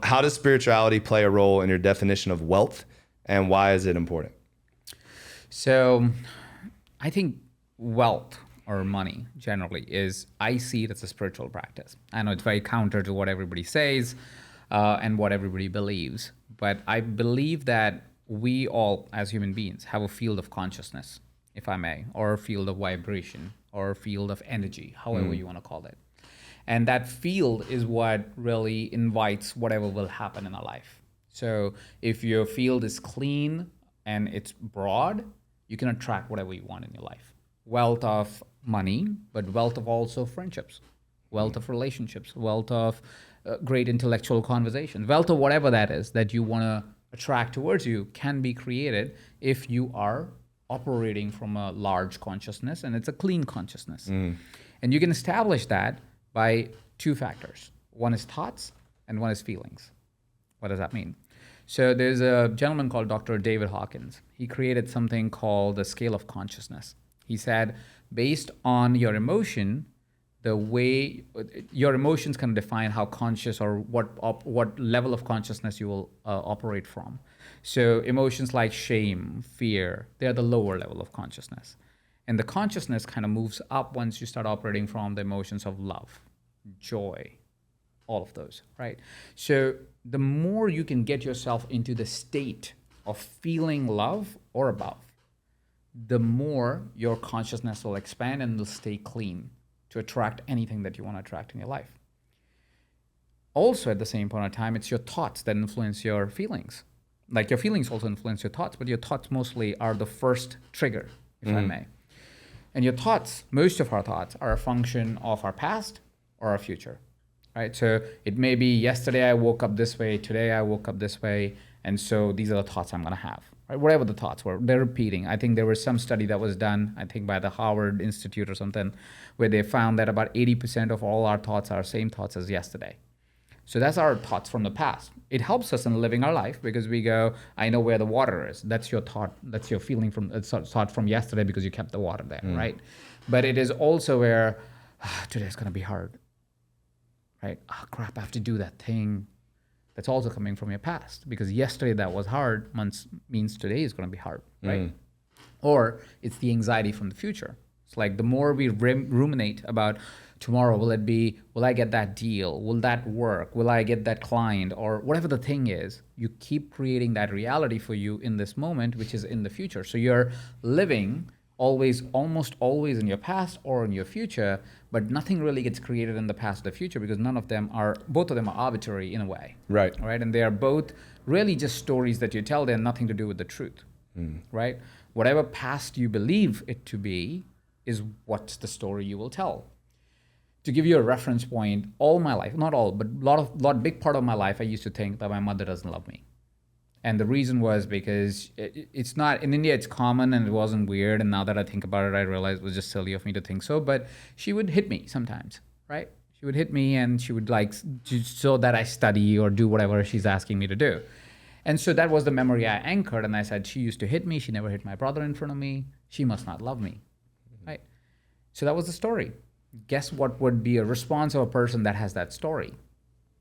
how does spirituality play a role in your definition of wealth, and why is it important? So I think wealth or money generally I see it as a spiritual practice. I know it's very counter to what everybody says and what everybody believes, but I believe that we all as human beings have a field of consciousness, if I may, or a field of vibration or a field of energy, however you want to call it. And that field is what really invites whatever will happen in our life. So if your field is clean and it's broad, you can attract whatever you want in your life. Wealth of money, but wealth of also friendships, wealth of relationships, wealth of great intellectual conversations, wealth of whatever that is that you want to attract towards you can be created if you are operating from a large consciousness, and it's a clean consciousness. And you can establish that by two factors. One is thoughts and one is feelings. What does that mean? So there's a gentleman called Dr. David Hawkins. He created something called the scale of consciousness. He said, based on your emotion, the way your emotions can define how conscious or what level of consciousness you will operate from. So emotions like shame, fear, they're the lower level of consciousness. And the consciousness kind of moves up once you start operating from the emotions of love, joy, all of those, right? So the more you can get yourself into the state of feeling love or above, the more your consciousness will expand and will stay clean to attract anything that you want to attract in your life. Also, at the same point in time, it's your thoughts that influence your feelings. Like your feelings also influence your thoughts, but your thoughts mostly are the first trigger, if I may. And your thoughts, most of our thoughts, are a function of our past or our future, right? So it may be yesterday I woke up this way, today I woke up this way, and so these are the thoughts I'm going to have, right? Whatever the thoughts were, they're repeating. I think there was some study that was done, I think by the Harvard Institute or something, where they found that about 80% of all our thoughts are same thoughts as yesterday. So that's our thoughts from the past. It helps us in living our life because we go, I know where the water is. That's your thought. That's your feeling from thought from yesterday because you kept the water there, right? But it is also where today's gonna be hard, right? Oh crap, I have to do that thing. That's also coming from your past because yesterday that was hard means today is gonna be hard, right? Or it's the anxiety from the future. It's like the more we ruminate about tomorrow, will I get that deal? Will that work? Will I get that client? Or whatever the thing is, you keep creating that reality for you in this moment, which is in the future. So you're living almost always in your past or in your future, but nothing really gets created in the past or the future because both of them are arbitrary in a way. Right. Right. And they are both really just stories that you tell. They have nothing to do with the truth. Right. Whatever past you believe it to be is what's the story you will tell. To give you a reference point, all my life, not all, but big part of my life, I used to think that my mother doesn't love me. And the reason was because it's not, in India it's common and it wasn't weird. And now that I think about it, I realize it was just silly of me to think so. But she would hit me sometimes, right? She would hit me and she would so that I study or do whatever she's asking me to do. And so that was the memory I anchored. And I said, she used to hit me. She never hit my brother in front of me. She must not love me, right? So that was the story. Guess what would be a response of a person that has that story?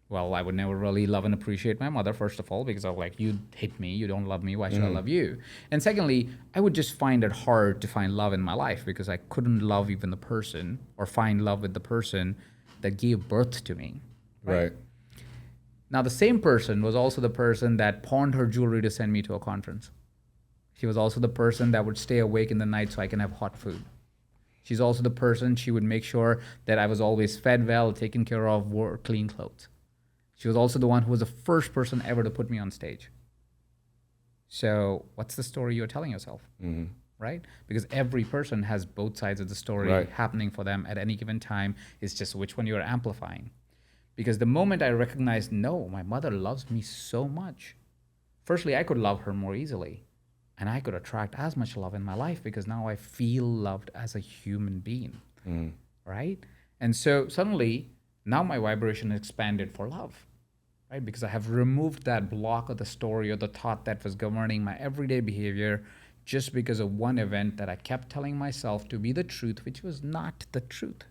Well, I would never really love and appreciate my mother, first of all, because I'm like, you hit me, you don't love me, why should I love you? And secondly, I would just find it hard to find love in my life because I couldn't love even the person or find love with the person that gave birth to me. Right. Now, the same person was also the person that pawned her jewelry to send me to a conference. She was also the person that would stay awake in the night so I can have hot food. She's also the person, she would make sure that I was always fed well, taken care of, wore clean clothes. She was also the one who was the first person ever to put me on stage. So what's the story you're telling yourself, right? Because every person has both sides of the story happening for them at any given time. It's just which one you're amplifying. Because the moment I recognized, no, my mother loves me so much. Firstly, I could love her more easily. And I could attract as much love in my life because now I feel loved as a human being, right? And so suddenly, now my vibration expanded for love, right? Because I have removed that block of the story or the thought that was governing my everyday behavior just because of one event that I kept telling myself to be the truth, which was not the truth.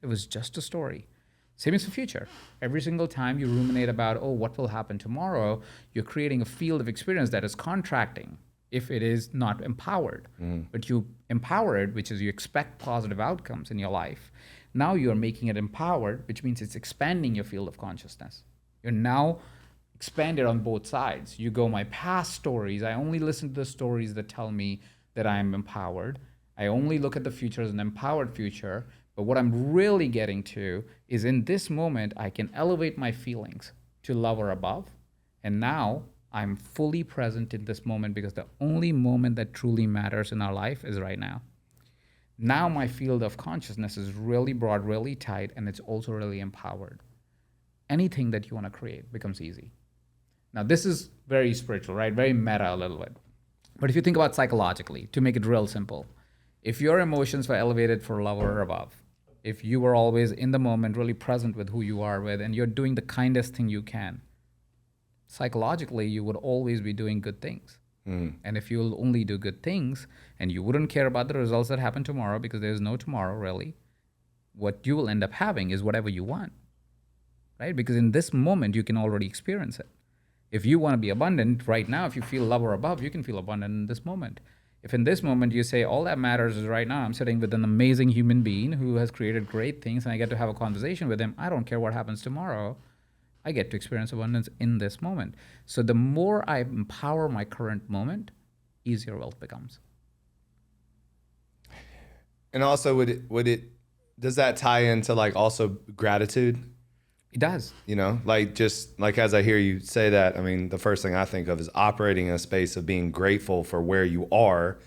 It was just a story. Same as the future. Every single time you ruminate about, oh, what will happen tomorrow, you're creating a field of experience that is contracting if it is not empowered. But you empower it, which is you expect positive outcomes in your life. Now you're making it empowered, which means it's expanding your field of consciousness. You're now expanded on both sides. You go, my past stories, I only listen to the stories that tell me that I am empowered. I only look at the future as an empowered future. But what I'm really getting to is in this moment, I can elevate my feelings to love or above. And now I'm fully present in this moment because the only moment that truly matters in our life is right now. Now my field of consciousness is really broad, really tight, and it's also really empowered. Anything that you want to create becomes easy. Now, this is very spiritual, right? Very meta a little bit. But if you think about psychologically, to make it real simple, if your emotions were elevated for love or above, if you were always in the moment, really present with who you are with, and you're doing the kindest thing you can, psychologically, you would always be doing good things. And if you'll only do good things, and you wouldn't care about the results that happen tomorrow, because there's no tomorrow really, what you will end up having is whatever you want, right? Because in this moment, you can already experience it. If you want to be abundant right now, if you feel love or above, you can feel abundant in this moment. If in this moment you say, all that matters is right now, I'm sitting with an amazing human being who has created great things and I get to have a conversation with him, I don't care what happens tomorrow. I get to experience abundance in this moment. So the more I empower my current moment, easier wealth becomes. And also, does that tie into like also gratitude? It does. You know, like just like as I hear you say that, I mean, the first thing I think of is operating in a space of being grateful for where you are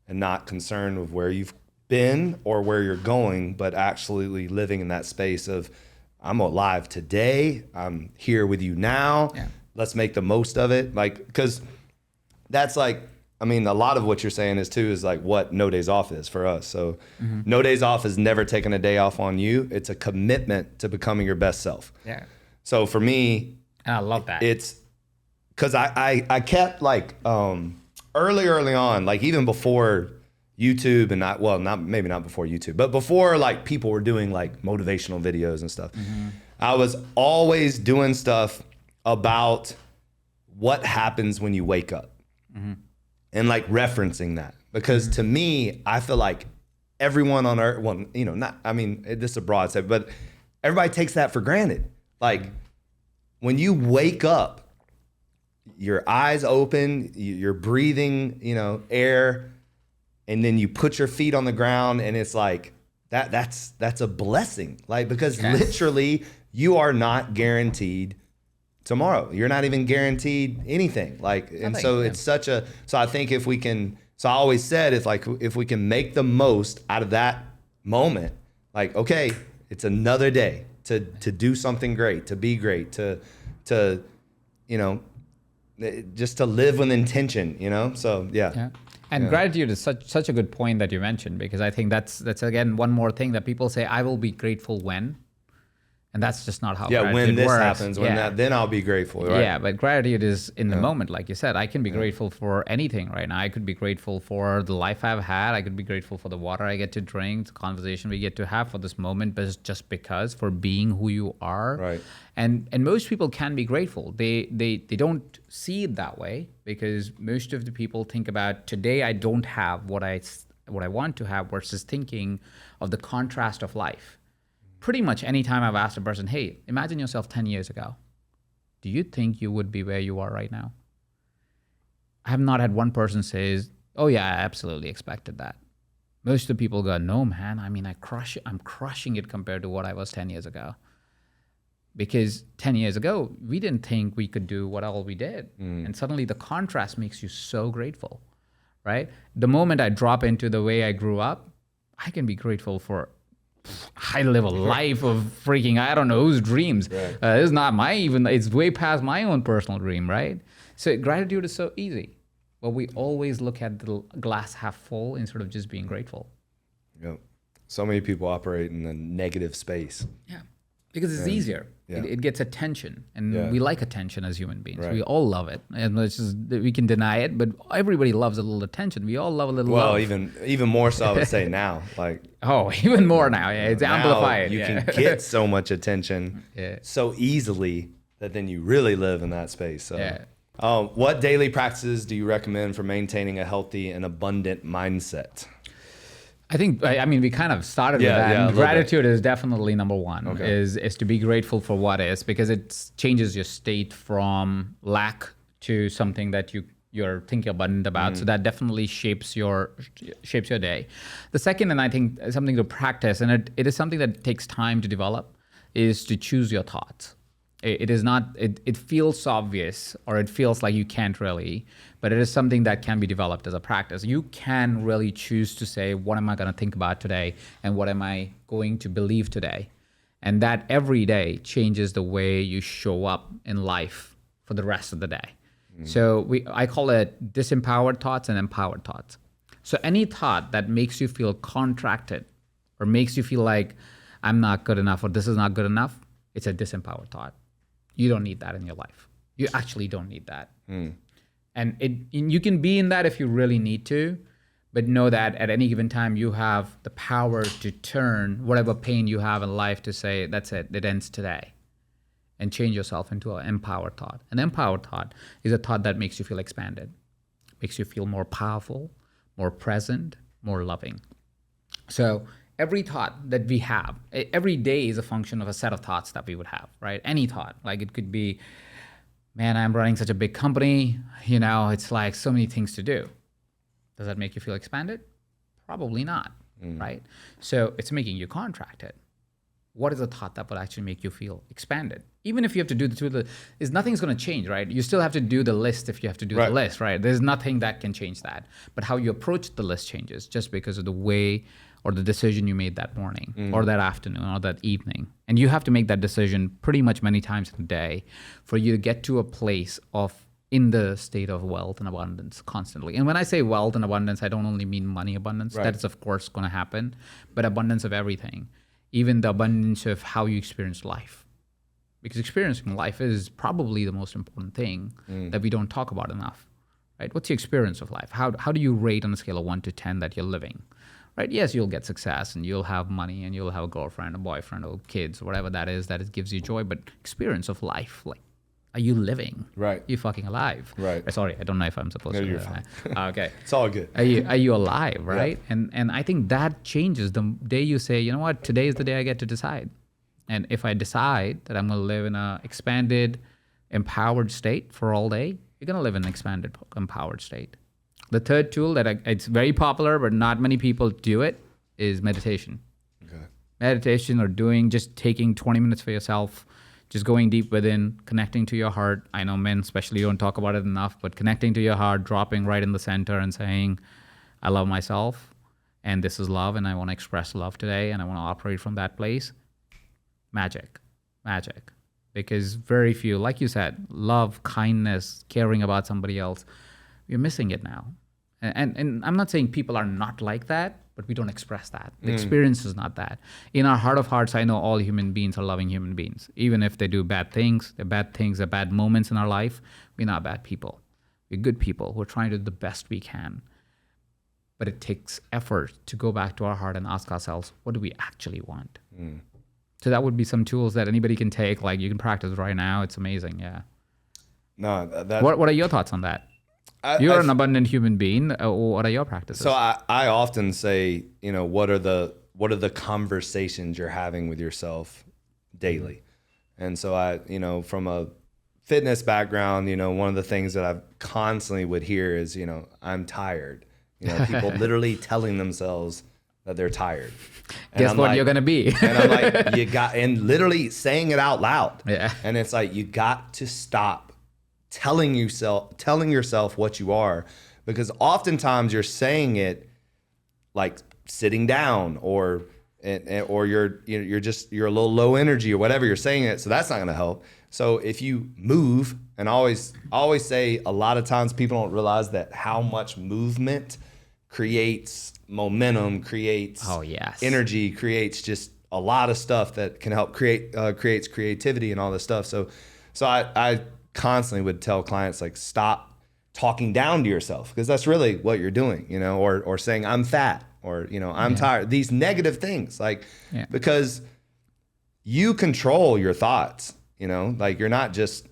and not concerned with where you've been or where you're going, but actually living in that space of I'm alive today. I'm here with you now. Yeah. Let's make the most of it. Like, because that's like, I mean, a lot of what you're saying is like what No Days Off is for us. So No Days Off is never taking a day off on you. It's a commitment to becoming your best self. Yeah. So for me, and I love that. It's because I kept like early on, like even before YouTube and maybe not before YouTube, but before like people were doing like motivational videos and stuff, I was always doing stuff about what happens when you wake up. And like referencing that, because to me, I feel like everyone on earth, well, you know, not, I mean, this is a broad set, but everybody takes that for granted. Like when you wake up, your eyes open, you're breathing, you know, air, and then you put your feet on the ground and it's like, that's a blessing. Like, because literally you are not guaranteed tomorrow. You're not even guaranteed anything. Like, and so it's so I think if we can, so I always said, if we can make the most out of that moment, like, okay, it's another day to do something great, to be great, to, you know, just to live with intention, you know? So yeah. And gratitude is such a good point that you mentioned, because I think that's again, one more thing that people say, I will be grateful when. And that's just not how gratitude when this works. happens, then I'll be grateful, right? Yeah, but gratitude is in the moment, like you said. I can be grateful for anything right now. I could be grateful for the life I've had. I could be grateful for the water I get to drink, the conversation we get to have for this moment, but it's just because for being who you are. Right. And most people can be grateful. They don't see it that way, because most of the people think about today I don't have what I want to have, versus thinking of the contrast of life. Pretty much any time I've asked a person, hey, imagine yourself 10 years ago. Do you think you would be where you are right now? I have not had one person say, oh yeah, I absolutely expected that. Most of the people go, no, man, I mean, I'm crushing it compared to what I was 10 years ago. Because 10 years ago, we didn't think we could do what all we did. And suddenly the contrast makes you so grateful, right? The moment I drop into the way I grew up, I can be grateful for high level life of freaking, I don't know whose dreams. Right. It's not it's way past my own personal dream, right? So gratitude is so easy. But we always look at the glass half full instead of just being grateful. Yep. So many people operate in a negative space. Yeah. Because it's easier. Yeah. It gets attention, and Yeah. we like attention as human beings. Right. We all love it, and it's just we can deny it, but everybody loves a little attention. We all love a little Well, love. even more so, I would say now. Like Oh, even more now. Yeah, it's now amplified. you yeah. can get so much attention Yeah. so easily that then you really live in that space. So, Yeah. What daily practices do you recommend for maintaining a healthy and abundant mindset? I think, I mean, we kind of started Yeah, with that. yeah, a And little gratitude is definitely number one, Okay. is to be grateful for what is, because it changes your state from lack to something that you're thinking abundant about. So that definitely shapes your day. The second, and I think something to practice, and it is something that takes time to develop, is to choose your thoughts. It is not, it feels obvious, or it feels like you can't really, but it is something that can be developed as a practice. You can really choose to say, what am I going to think about today? And what am I going to believe today? And that every day changes the way you show up in life for the rest of the day. So I call it disempowered thoughts and empowered thoughts. So any thought that makes you feel contracted or makes you feel like I'm not good enough or this is not good enough, it's a disempowered thought. You don't need that in your life. You actually don't need that. And you can be in that if you really need to, but know that at any given time you have the power to turn whatever pain you have in life to say, that's it ends today. And change yourself into an empowered thought. An empowered thought is a thought that makes you feel expanded, makes you feel more powerful, more present, more loving. So every thought that we have, every day is a function of a set of thoughts that we would have, right? Any thought, like it could be, man, I'm running such a big company, it's like so many things to do. Does that make you feel expanded? Probably not, right? So it's making you contracted. What is a thought that will actually make you feel expanded? Even if you have to do nothing's going to change, right? You still have to do the list if you have to do the list, right? There's nothing that can change that. But how you approach the list changes just because of the way or the decision you made that morning or that afternoon or that evening. And you have to make that decision pretty much many times in a day for you to get to a place of in the state of wealth and abundance constantly. And when I say wealth and abundance, I don't only mean money abundance. That is, of course, going to happen, but abundance of everything. Even the abundance of how you experience life. Because experiencing life is probably the most important thing that we don't talk about enough, right? What's your experience of life? How do you rate on a scale of 1 to 10 that you're living, right? Yes, you'll get success and you'll have money and you'll have a girlfriend, a boyfriend, or kids, or whatever that is, that it gives you joy. But experience of life, like, are you living? Right. Are you fucking alive? Right. Sorry, I don't know if I'm supposed to. No, do you're that. fine. Okay. It's all good. Are you alive, right? Yeah. And I think that changes the day you say, you know what, today is the day I get to decide. And if I decide that I'm going to live in an expanded, empowered state for all day, you're going to live in an expanded, empowered state. The third tool that it's very popular, but not many people do it, is meditation. Okay. Meditation, or just taking 20 minutes for yourself, just going deep within, connecting to your heart. I know men especially don't talk about it enough, but connecting to your heart, dropping right in the center and saying, I love myself and this is love and I want to express love today and I want to operate from that place. Magic. Because very few, like you said, love, kindness, caring about somebody else, you're missing it now. And I'm not saying people are not like that, but we don't express that. The experience is not that. In our heart of hearts, I know all human beings are loving human beings. Even if they do bad things, they're bad moments in our life, we're not bad people. We're good people. We're trying to do the best we can. But it takes effort to go back to our heart and ask ourselves, what do we actually want? So that would be some tools that anybody can take. Like, you can practice right now. It's amazing. Yeah. No, What are your thoughts on that? You're an abundant human being. What are your practices? So I often say, what are the conversations you're having with yourself daily? And so from a fitness background, one of the things that I constantly would hear is, I'm tired. People literally telling themselves that they're tired. And guess what you're gonna be? And I'm like, and literally saying it out loud. Yeah. And it's like, you got to stop telling yourself what you are, because oftentimes you're saying it like sitting down or you're a little low energy or whatever you're saying it. So that's not going to help. So if you move, and I always say, a lot of times people don't realize that how much movement creates momentum, creates energy, creates just a lot of stuff that can help creates creativity and all this stuff. So I constantly would tell clients, like, stop talking down to yourself, because that's really what you're doing, you know, or saying I'm fat, or, you know, I'm tired, these negative things, like, because you control your thoughts, you know, like, you're not just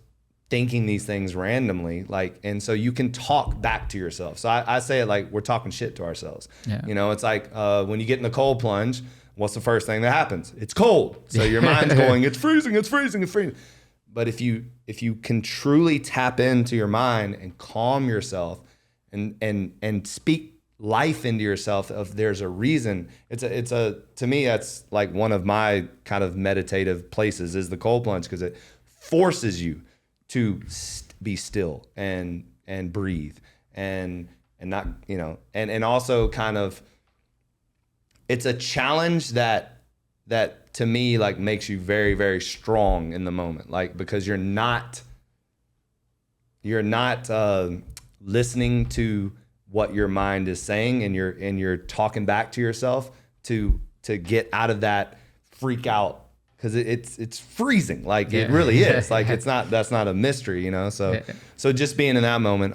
thinking these things randomly, like, and so you can talk back to yourself. So I say it like we're talking shit to ourselves. You know, it's like when you get in the cold plunge, what's the first thing that happens? It's cold. So your mind's going, it's freezing, it's freezing, it's freezing. But if you can truly tap into your mind and calm yourself and speak life into yourself, of there's a reason, it's a to me, that's like one of my kind of meditative places, is the cold plunge, because it forces you to be still and breathe and not, you know, and also kind of, it's a challenge that to me, like, makes you very, very strong in the moment, like, because you're not listening to what your mind is saying, and you're talking back to yourself to get out of that freak out, because it's freezing, like, it really is, like, that's not a mystery, you know. So just being in that moment.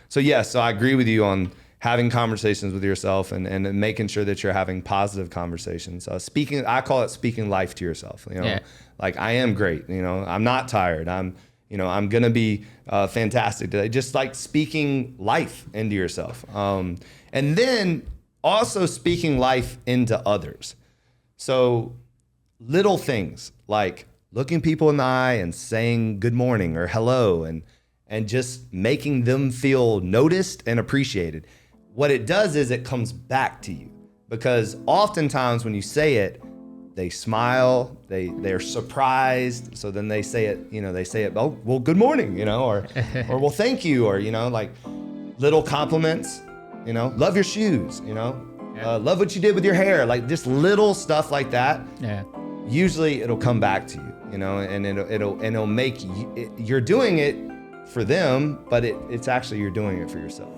So I agree with you on having conversations with yourself and making sure that you're having positive conversations. I call it speaking life to yourself. You know, like, I am great. You know, I'm not tired. I'm gonna be fantastic today. Just like speaking life into yourself, and then also speaking life into others. So little things like looking people in the eye and saying good morning or hello, and just making them feel noticed and appreciated. What it does is it comes back to you, because oftentimes when you say it, they smile, they're surprised. So then they say it, oh, well, good morning, you know, or well, thank you, or, you know, like, little compliments, you know, love your shoes, you know, love what you did with your hair, like, just little stuff like that. Usually it'll come back to you, you know, and it'll make you, you're doing it for them, but it's actually, you're doing it for yourself.